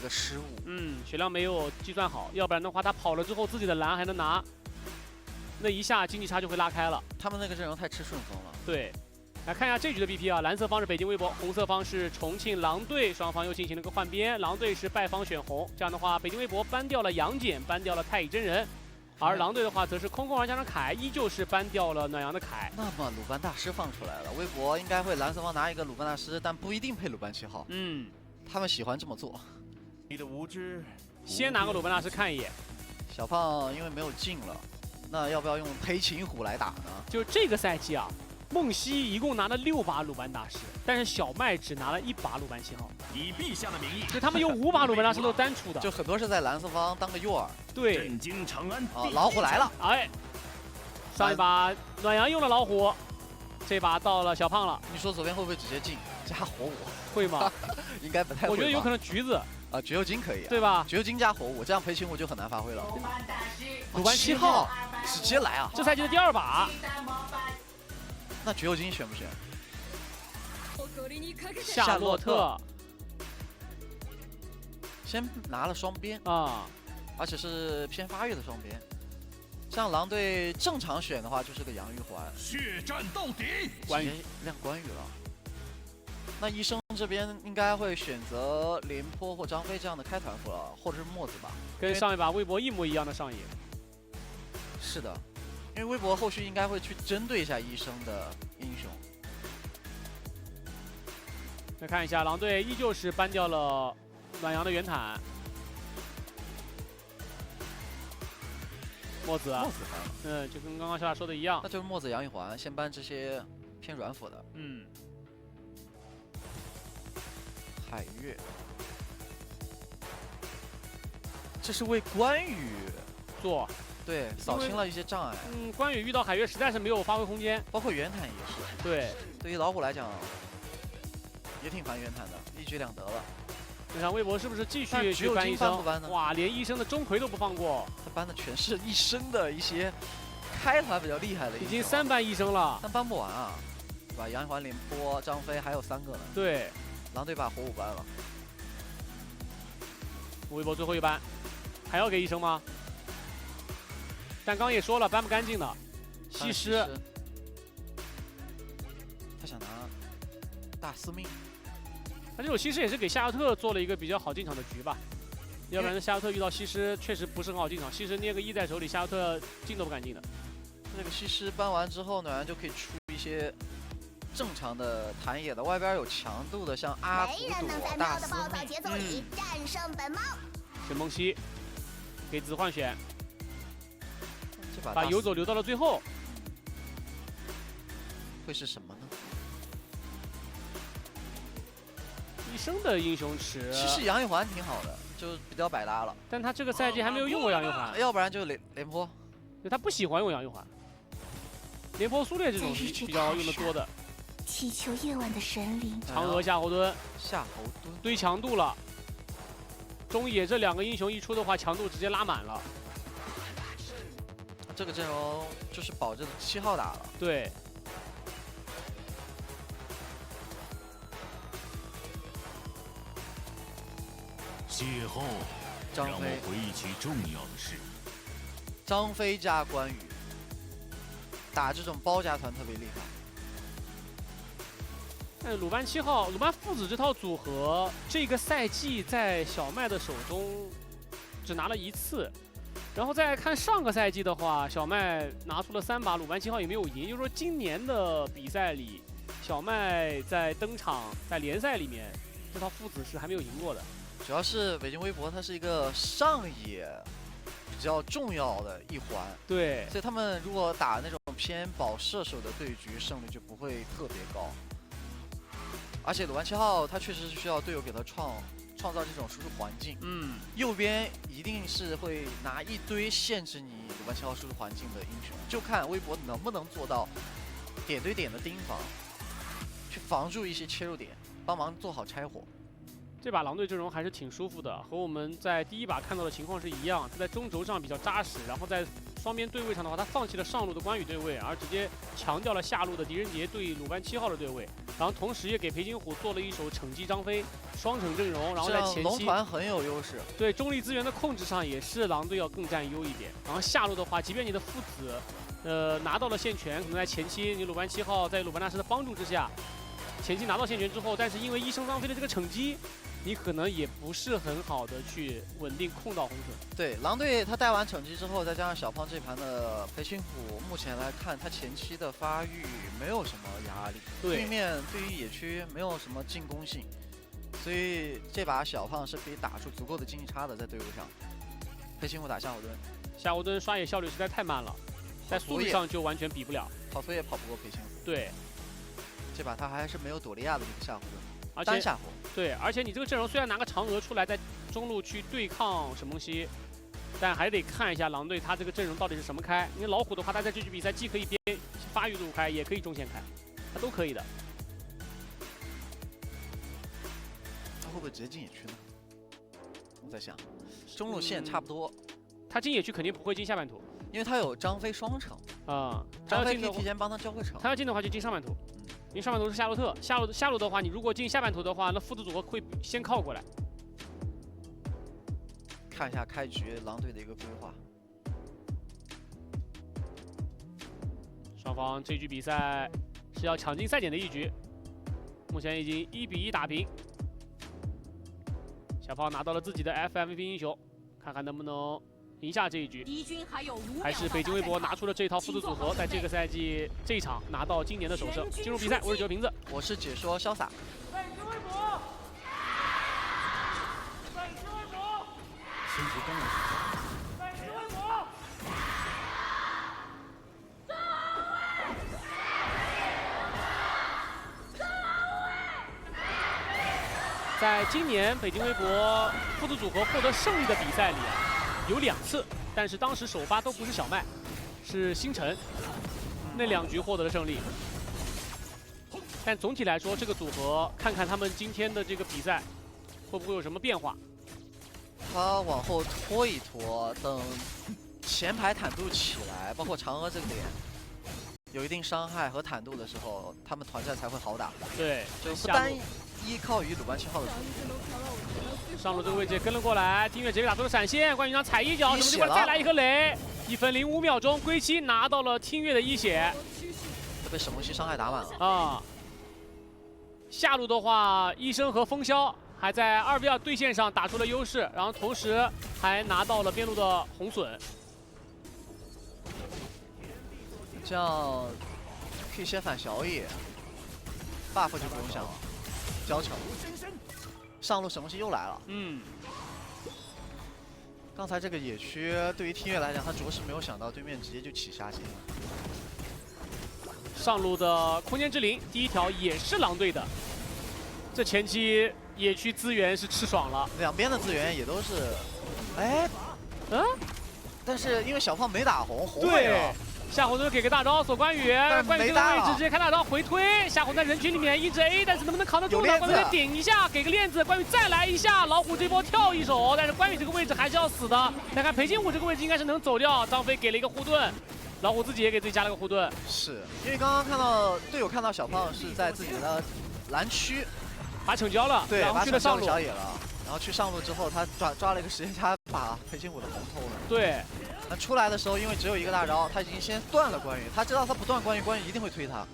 个失误。血量没有计算好，要不然的话他跑了之后自己的蓝还能拿，那一下经济差就会拉开了。他们那个阵容太吃顺风了。对。 来看一下这局的 BP 啊，蓝色方是北京微博，红色方是重庆狼队，双方又进行了个换边，狼队是败方选红，这样的话，北京微博搬掉了杨戬，搬掉了太乙真人，而狼队的话则是空空儿加上凯，依旧是搬掉了暖阳的凯。那么鲁班大师放出来了，微博应该会蓝色方拿一个鲁班大师，但不一定配鲁班7号。他们喜欢这么做。你的无知，先拿个鲁班大师看一眼。小胖因为没有进了，那要不要用裴擒虎来打呢？就这个赛季啊。 梦溪一共拿了6把鲁班大师，但是小麦只拿了1把鲁班7号。以陛下的名义，就他们有5把鲁班大师都是单出的，就很多是在蓝色方当个诱饵。对，震惊长安。啊，老虎来了！哎，上一把暖阳用了老虎，这把到了小胖了。你说左边会不会直接进加火舞？会吗？应该不太会。我觉得有可能橘子啊，绝右金可以、啊，对吧？绝右金加火舞，这样裴擒虎就很难发挥了。鲁班7号直接来啊！这赛季的第2把。 那绝右金选不选？夏洛特先拿了双边啊，而且是偏发育的双边。像狼队正常选的话，就是个杨玉环，血战到底，关羽亮关羽了。那医生这边应该会选择廉颇或张飞这样的开团服了，或者是墨子吧，跟上一把微博一模一样的上野。是的。 因为微博后续应该会去针对一下医生的英雄。来看一下，狼队依旧是搬掉了暖阳的圆坦，墨子，墨子搬了，就跟刚刚小雅说的一样，那就是墨子杨玉环先搬这些偏软辅的。海月，这是为关羽做。 对，扫清了一些障碍。关羽遇到海月实在是没有发挥空间，包括圆坦也是。对，对于老虎来讲，也挺烦圆坦的，一举两得了。你看微博是不是继续去搬医生？哇，连医生的钟馗都不放过。他搬的全是一生的一些开团比较厉害的，已经3搬医生了，但搬不完啊，对吧？杨玉环、廉颇、张飞还有3个呢。对，狼队把火舞搬了。微博最后一搬，还要给医生吗？ 但刚也说了，搬不干净的。西施，他想拿大司命。他这种西施也是给夏洛特做了一个比较好进场的局吧，要不然夏洛特遇到西施确实不是很好进场。西施捏个1在手里，夏洛特进都不敢进的。这个西施搬完之后，暖阳就可以出一些正常的弹野的，外边有强度的，像阿图朵、大司命。战胜本猫。选梦溪，给子焕选。 把游走留到了最后，会是什么呢？一生的英雄池，其实杨玉环挺好的，就比较百搭了。但他这个赛季还没有用过杨玉环，要不然就廉颇，他不喜欢用杨玉环。廉颇、苏烈这种是比较用的多的。祈求夜晚的神灵。嫦娥夏侯惇，堆强度了。中野这2个英雄一出的话，强度直接拉满了。 这个阵容就是保着7号打了。对。邂逅，让我回忆起重要的事。张飞加关羽，打这种包夹团特别厉害。但鲁班7号、鲁班父子这套组合，这个赛季在小麦的手中只拿了1次。 然后再看上个赛季的话，小麦拿出了3把，鲁班7号也没有赢。也就是说，今年的比赛里，小麦在登场在联赛里面，这套父子是还没有赢过的。主要是北京微博它是一个上野比较重要的一环，对，所以他们如果打那种偏保射手的对局，胜率就不会特别高。而且鲁班7号他确实是需要队友给他创造这种输出环境。右边一定是会拿一堆限制你鲁班7号输出环境的英雄，就看微博能不能做到点对点的盯防，去防住一些切入点，帮忙做好拆火。这把狼队阵容还是挺舒服的，和我们在第一把看到的情况是一样。他在中轴上比较扎实，然后在双边对位上的话，他放弃了上路的关羽对位，而直接强调了下路的狄仁杰对鲁班7号的对位。然后同时也给裴擒虎做了一手惩击张飞双惩阵容，然后在前期龙团很有优势。对中立资源的控制上也是狼队要更占优一点。然后下路的话，即便你的父子拿到了线权，可能在前期你鲁班7号在鲁班大师的帮助之下，前期拿到线权之后，但是因为医生张飞的这个惩击，你可能也不是很好的去稳定控到红隼。对，狼队他带完惩击之后，再加上小胖这盘的裴擒虎，目前来看他前期的发育没有什么压力，对面对于野区没有什么进攻性，所以这把小胖是可以打出足够的经济差的在队伍上。裴擒虎打夏侯惇，夏侯惇刷野效率实在太慢了，在速度上就完全比不了，跑图也跑不过裴擒虎。对，这把他还是没有朵利亚的这个夏侯惇，而且单夏侯。对，而且你这个阵容虽然拿个嫦娥出来在中路去对抗沈梦溪，但还得看一下狼队他这个阵容到底是什么开。因为老虎的话，他在这局比赛既可以边发育路开，也可以中线开，他都可以的。他会不会直接进野区呢？我在想，中路线差不多。他进野区肯定不会进下半图，因为他有张飞双城啊，张飞可以提前帮他交个城。他要进的话就进上半图。因为上半图是夏洛特，下路的话，你如果进下半图的话，那父子组合会先靠过来。看一下开局狼队的一个规划。双方这局比赛是要抢进赛点的一局，目前已经1-1打平。小胖拿到了自己的 FMVP 英雄，看看能不能赢下这一局。敌军还有5秒。还是北京微博拿出了这套父子组合，在这个赛季这一场拿到今年的首胜。进入比赛，我是九瓶子，我是解说潇洒。北京微博，北京微博，先去帮我。北京微博。在今年北京微博父子组合获得胜利的比赛里有2次，但是当时首发都不是小麦，是星辰，那2局获得了胜利。但总体来说，这个组合看看他们今天的这个比赛会不会有什么变化？他往后拖一拖，等前排坦度起来，包括嫦娥这个点有一定伤害和坦度的时候，他们团战才会好打。对，就不单依靠于鲁班7号的主力。上路这个位置跟了过来，丁月直接打出了闪现，关羽一张踩一脚，什么地方再来一颗雷？1分05秒钟，归期拿到了听月的1血，都被沈梦溪伤害打满了啊。下路的话，医生和风萧还在2v2对线上打出了优势，然后同时还拿到了边路的红隼。这样可以先反小野 ，buff 就不用想了，交城。上路沈梦溪又来了，刚才这个野区对于听月来讲，他着实没有想到对面直接就起下线了。上路的空间之灵第一条也是狼队的，这前期野区资源是吃爽了，两边的资源也都是，但是因为小胖没打红，红没了。夏侯惇给个大招锁关羽，关羽这个位置直接开大招回推，夏侯在人群里面一直 A， 但是能不能扛得住呢？关羽再顶一下，给个链子，关羽再来一下，老虎这波跳一手，但是关羽这个位置还是要死的。来看裴擒虎这个位置应该是能走掉，张飞给了一个护盾，老虎自己也给自己加了个护盾。是因为刚刚看到队友看到小胖是在自己的蓝区把惩交了，对，然后去了上路小野了，然后去上路之后他抓了一个时间差，把裴擒虎的红偷了。对。那出来的时候，因为只有一个大招，他已经先断了关羽，他知道他不断关羽，关羽一定会推他，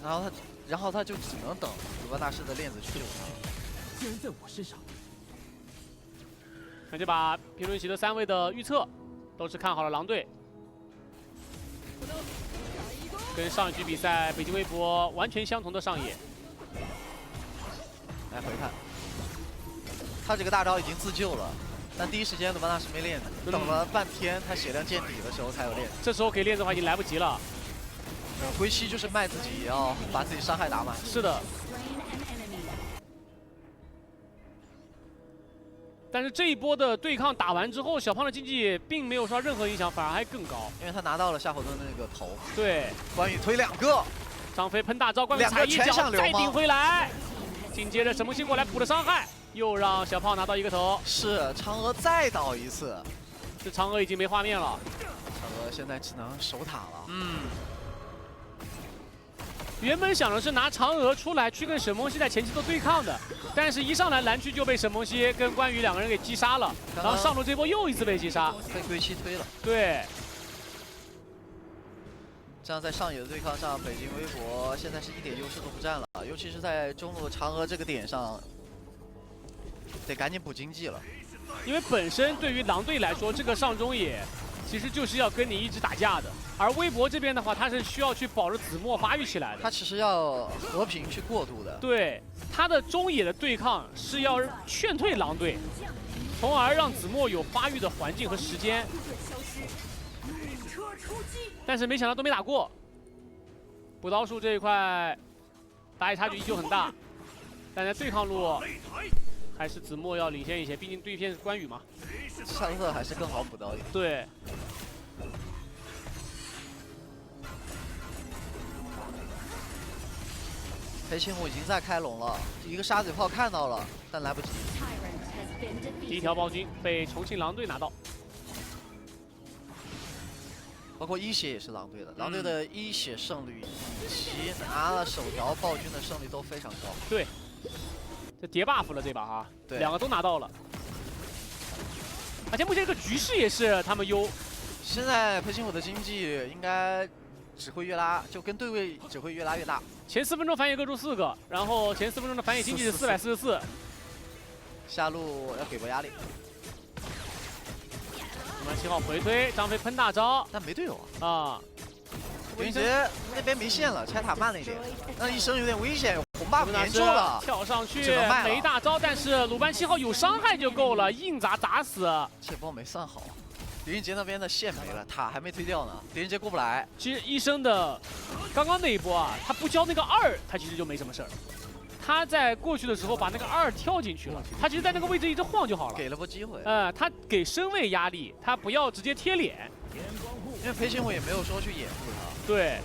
然后他就只能等鲁班大师的链子去救他。既然在我身上，那就把评论席的3位的预测都是看好了狼队，跟上一局比赛北京微博完全相同的上野。来回看，他这个大招已经自救了。但第一时间鲁班大师没链子，等了半天，他血量见底的时候才有链子。这时候给链子的话已经来不及了。归期就是卖自己，也要把自己伤害打满。是的。但是这一波的对抗打完之后，小胖的经济并没有受到任何影响，反而还更高，因为他拿到了夏侯惇的那个头。对，关羽推2个，张飞喷大招，关羽踩一脚再顶回来。紧接着沈梦溪过来补了伤害，又让小胖拿到一个头。是嫦娥再倒一次，这嫦娥已经没画面了。嫦娥现在只能守塔了。原本想的是拿嫦娥出来去跟沈梦溪在前期做对抗的，但是一上来蓝区就被沈梦溪跟关羽两个人给击杀了，然后上路这波又一次被击杀，被归期推了。对。 这样在上野的对抗上，北京微博现在是一点优势都不占了，尤其是在中路嫦娥这个点上，得赶紧补经济了。因为本身对于狼队来说，这个上中野其实就是要跟你一直打架的，而微博这边的话，他是需要去保着子墨发育起来的。他其实要和平去过渡的。对，他的中野的对抗是要劝退狼队，从而让子墨有发育的环境和时间。 但是没想到都没打过，补刀术这一块打野差距依旧很大，但在对抗路还是子墨要领先一些，毕竟对面是关羽嘛。夏洛特还是更好补刀一点。对。裴擒虎已经在开龙了，一个沙嘴炮看到了，但来不及。第一条暴君被重庆狼队拿到。 包括一血也是狼队的，狼队的一血胜率以及拿了首条暴君的胜率都非常高。对，这叠 buff 了这把哈，对，两个都拿到了。而且目前这个局势也是他们优。现在裴擒虎的经济应该只会越拉，就跟对位只会越拉越大。前4分钟反野各出4个，然后前4分钟的反野经济是444。下路要给波压力。 7号回推，张飞喷大招，但没队友啊！啊，林杰那边没线了，拆塔慢了一点，那医生有点危险，红 buff 严重了，跳上去没大招，但是鲁班7号有伤害就够了，硬砸死。这波没算好，狄仁杰那边的线没了，塔还没推掉呢，狄仁杰过不来。其实医生的刚刚那一波啊，他不交那个2，他其实就没什么事儿。 他在过去的时候把那个2跳进去了，他其实在那个位置一直晃就好了，给了波机会。他给身位压力，他不要直接贴脸，因为裴擒虎也没有说去掩护他。对。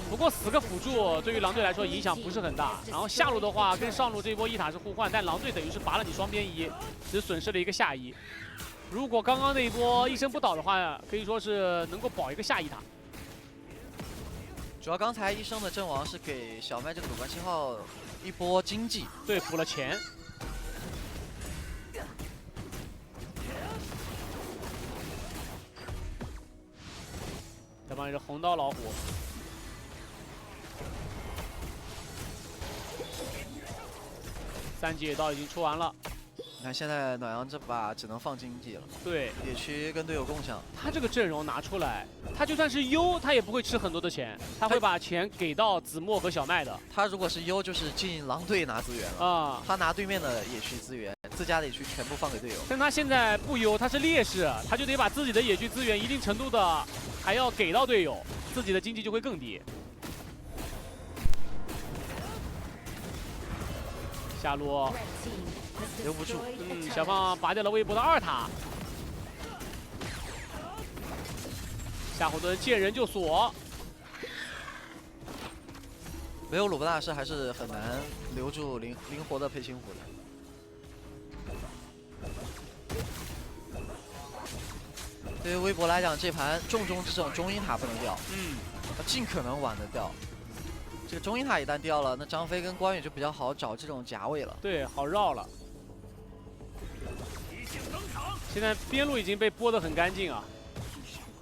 不过死个辅助对于狼队来说影响不是很大，然后下路的话跟上路这一波一塔是互换，但狼队等于是拔了你双边一，只损失了一个下一。如果刚刚那一波一声不倒的话，可以说是能够保一个下一塔。 主要刚才医生的阵亡是给小麦这个鲁班7号一波经济，对，补了钱。再帮一只红刀老虎，3级野刀已经出完了。 你看现在暖阳这把只能放经济了，对，野区跟队友共享。他这个阵容拿出来，他就算是优，他也不会吃很多的钱，他会把钱给到子墨和小麦的。他如果是优，就是进狼队拿资源了啊，他拿对面的野区资源，自家的野区全部放给队友。但他现在不优，他是劣势，他就得把自己的野区资源一定程度的还要给到队友，自己的经济就会更低。下路。 留不住，小胖拔掉了微博的2塔，夏侯惇见人就锁，没有鲁班大师还是很难留住灵活的裴擒虎的。对于微博来讲，这盘重中之重，中英塔不能掉，尽可能晚的掉。 这个中英塔一旦掉了，那张飞跟关羽就比较好找这种夹位了。对，好绕了。现在边路已经被剥得很干净啊，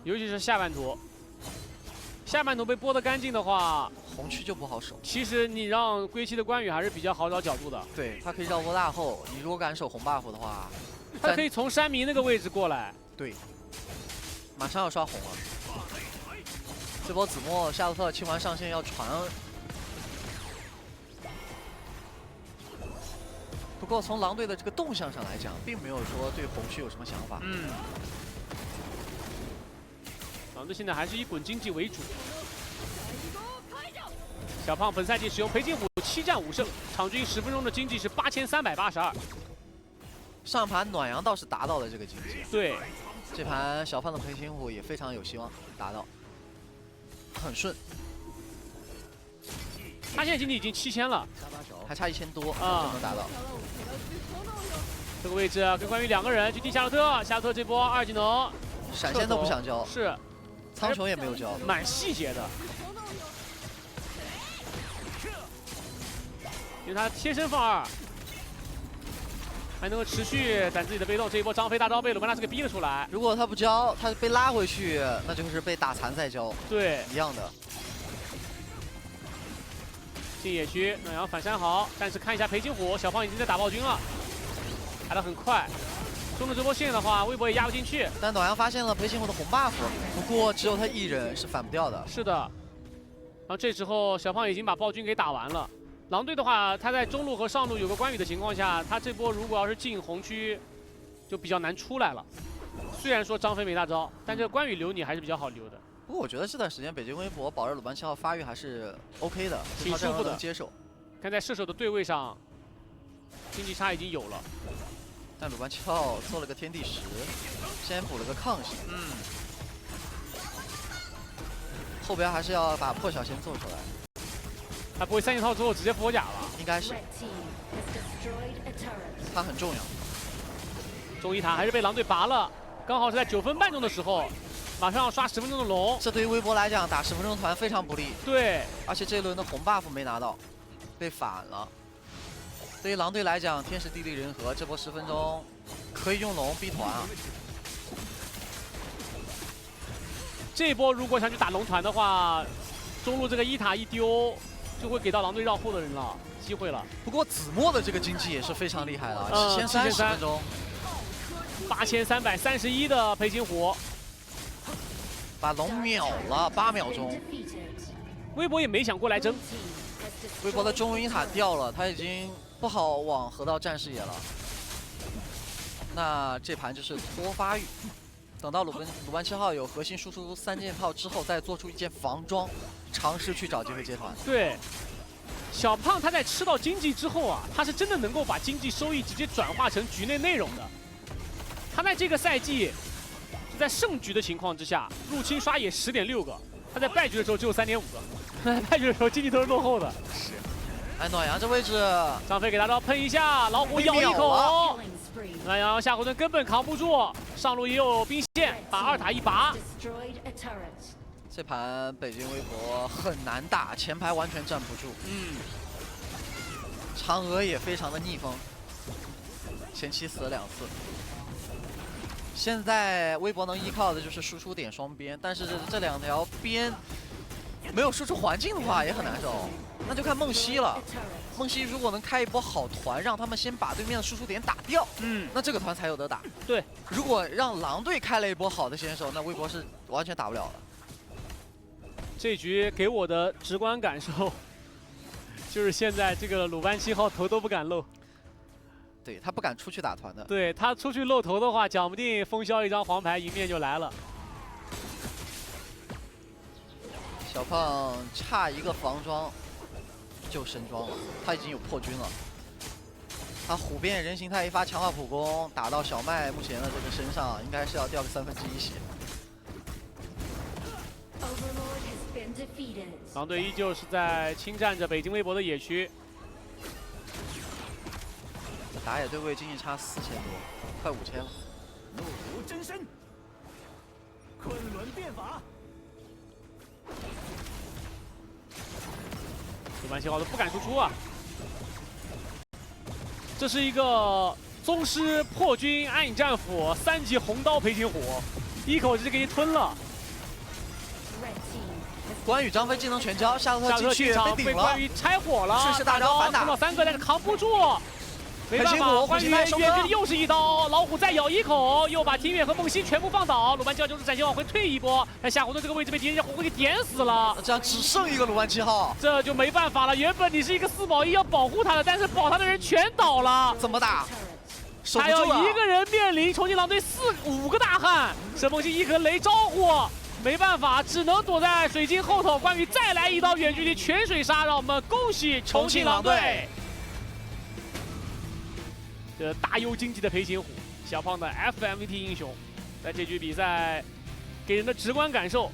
尤其是下半图。下半图被剥得干净的话，红区就不好守。其实你让归期的关羽还是比较好找角度的。对，他可以绕波大后，你如果敢守红 buff 的话，他可以从山民那个位置过来。对，马上要刷红了。这波子墨夏洛特清完上线要传。 不过从狼队的这个动向上来讲，并没有说对红区有什么想法。狼队现在还是以滚经济为主。小胖本赛季使用裴擒虎7战5胜，场均10分钟的经济是8382。上盘暖阳倒是达到了这个经济。对，这盘小胖的裴擒虎也非常有希望达到，很顺。他现在经济已经7000了，还差1000多啊就能达到。这个位置跟关羽2个人去踢夏洛特，夏洛特这波2技能闪现都不想交，是苍穹也没有交，蛮细节的，因为他贴身放2。 还能够持续攒自己的被动，这一波张飞大招被鲁班纳斯给逼了出来。如果他不交，他被拉回去，那就是被打残再交，对，一样的。进野区，暖阳反山好，但是看一下裴擒虎，小胖已经在打暴君了，打得很快。中路这波线的话，微博也压不进去。但暖阳发现了裴擒虎的红 buff， 不过只有他一人是反不掉的。是的，然后这时候小胖已经把暴君给打完了。 狼队的话，他在中路和上路有个关羽的情况下，他这波如果要是进红区，就比较难出来了。虽然说张飞没大招，但这个关羽留你还是比较好留的。不过我觉得这段时间北京微博保着鲁班7号发育还是 OK 的，挺舒服的，能接受。看在射手的对位上，经济差已经有了。但鲁班7号做了个天地石，先补了个抗性。后边还是要把破晓先做出来。 他不会3件套之后直接复活甲了？应该是。他很重要。中一塔还是被狼队拔了，刚好是在9分半钟的时候，马上要刷10分钟的龙。这对于微博来讲，打10分钟团非常不利。对，而且这一轮的红 buff 没拿到，被反了。对于狼队来讲，天时地利人和，这波10分钟可以用龙逼团啊。这一波如果想去打龙团的话，中路这个1塔一丢。 就会给到狼队绕后的人了机会了。不过子墨的这个经济也是非常厉害了，7310分钟，8331的裴擒虎，把龙秒了8秒钟。微博也没想过来争，微博的中路1塔掉了，他已经不好往河道占视野了。那这盘就是拖发育，等到鲁班7号有核心输出3件套之后，再做出一件防装。 尝试去找机会接团。对，小胖他在吃到经济之后啊，他是真的能够把经济收益直接转化成局内内容的。他在这个赛季是在胜局的情况之下，入侵刷野10.6个，他在败局的时候只有3.5个，败局的时候经济都是落后的。是。哎，暖阳这位置，张飞给大招喷一下，老虎咬一口，暖阳夏侯惇根本扛不住，上路也有兵线，把2塔一拔。 这盘北京微博很难打，前排完全站不住。嫦娥也非常的逆风，前期死了2次。现在微博能依靠的就是输出点双边，但是这2条边没有输出环境的话也很难受。那就看梦溪了。梦溪如果能开一波好团，让他们先把对面的输出点打掉，那这个团才有得打。对，如果让狼队开了一波好的先手，那微博是完全打不了的。 这局给我的直观感受，就是现在这个鲁班7号头都不敢露，对他不敢出去打团的。对他出去露头的话，讲不定封萧一张黄牌，迎面就来了。小胖差一个防装就神装了，他已经有破军了。他虎变人形态一发强化普攻，打到小麦目前的这个身上，应该是要掉个1/3血。 狼队依旧是在侵占着北京微博的野区，打野对位经济差4000多，快5000了。怒如真身，昆仑变法。鲁班7号都不敢输出啊！这是一个宗师破军暗影战斧3级红刀裴擒虎，一口直接给你吞了。 关羽、张飞技能全交，夏洛特进去被顶了，关羽拆火了，顺势大招反打，冲到3个，但是扛不住，没办法，关羽远距离又是一刀，老虎再咬一口，又把天远和梦溪全部放倒，鲁班7号就是闪现往回退一波，但夏侯惇这个位置被敌人家火锅给点死了，这样只剩一个鲁班7号，这就没办法了。原本你是一个4保1要保护他的，但是保他的人全倒了，怎么打？还有一个人面临重庆狼队5个大汉，沈梦溪一颗雷招呼。 没办法，只能躲在水晶后头。关羽再来一刀远距离全水杀，让我们恭喜重庆狼队。这大优经济的裴擒虎，小胖的 FMVT 英雄，在这局比赛给人的直观感受